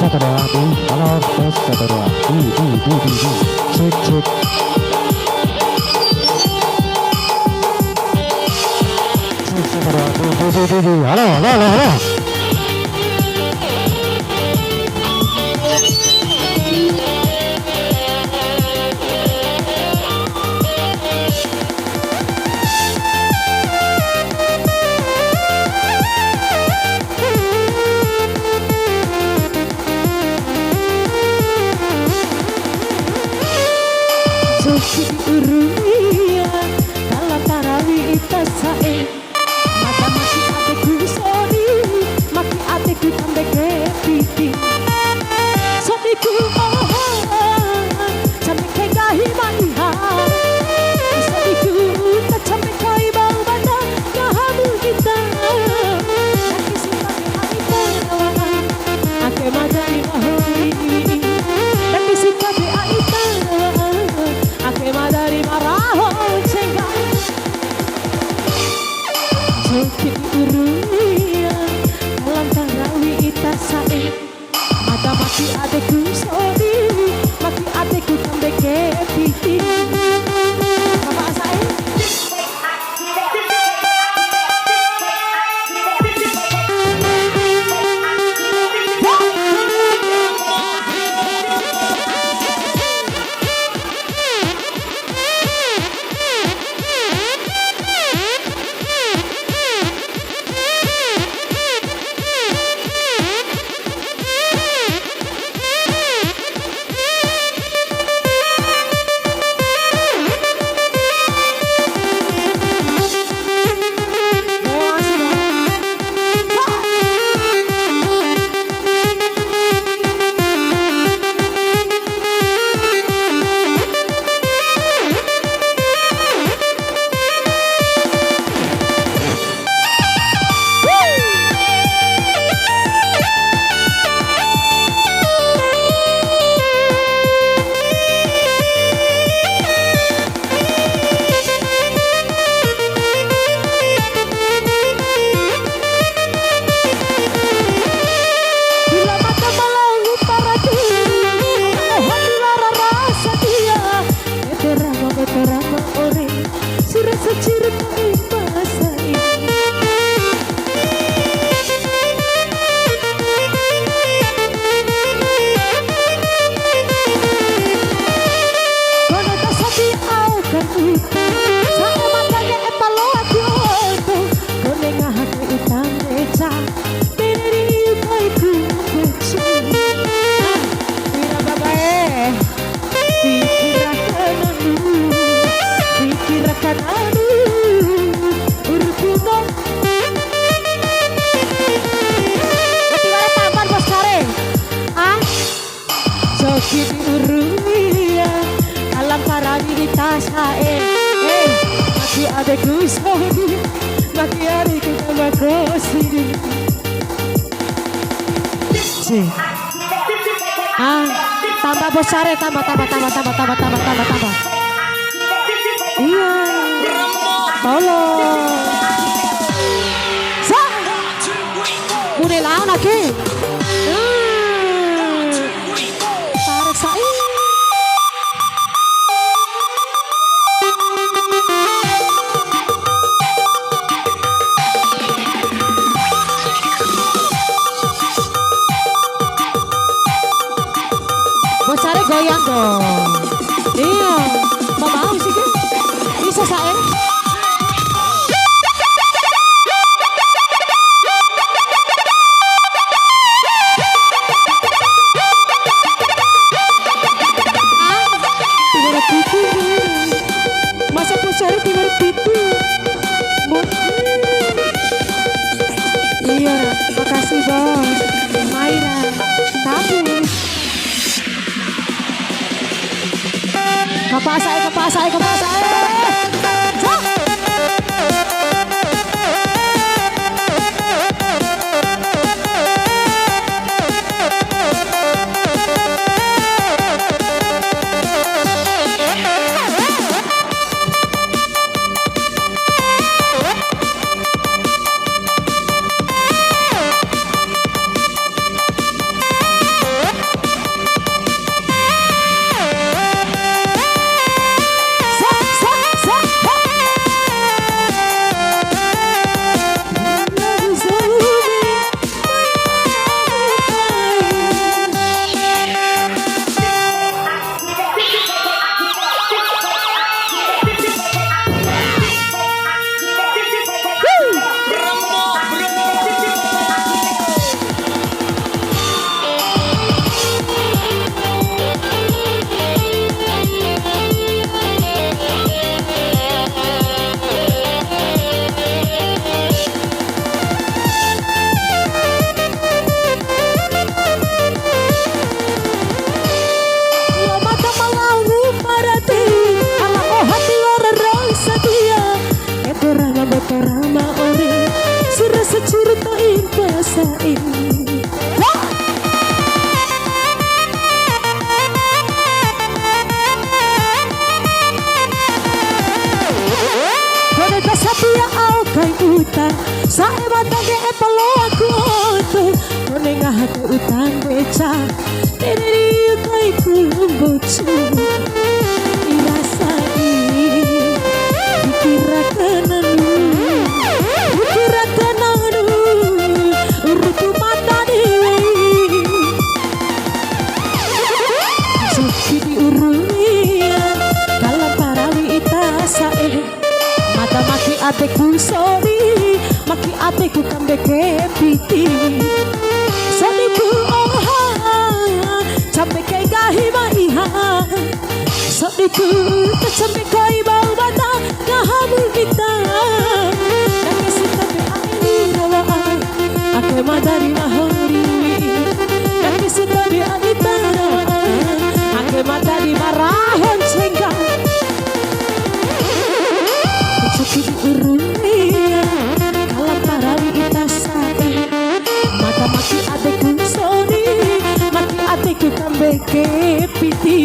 saudara, halo tes saudara, cek cek. Cek saudara, halo halo halo halo. Urumia dalam tarawih tasae mata maki adeku sori maki adeku tambah kepiti soniku sampai kegahi maniha soniku tak sampai kai bau bata kahamu kita laki simpati aita rawana ake madani mahoi laki simpati aita ake madari maraho cengga joki urunia dalam tarawih itasae mata maki adeku sori maki adeku tambah kepiti bapak saya maki adeku sori maki adeku tambah kosiri tambah besar tambah iya tolong mune laon lagi tarik saya bosare goyang dong iya mau sih kan bisa saya masa bosare tinggal pitu iya makasih bos Maira tapi Kapak saya. baca dari kai kumbucu dirasai dikirakan urutu mata dewi suki diurungian dalam parawi itasae mata maki ateku sorry maki ateku kambeke piti sodiku oha sampai kai gahima iha sodiku sampai kai bau bata gahamu kita nangis tapi ini rawa ake madari mahori nangis tapi anita ake madari marahon cengga cuci diurungi kalam parawi itasai mata maki adekku sorry maki adekku kambeke piti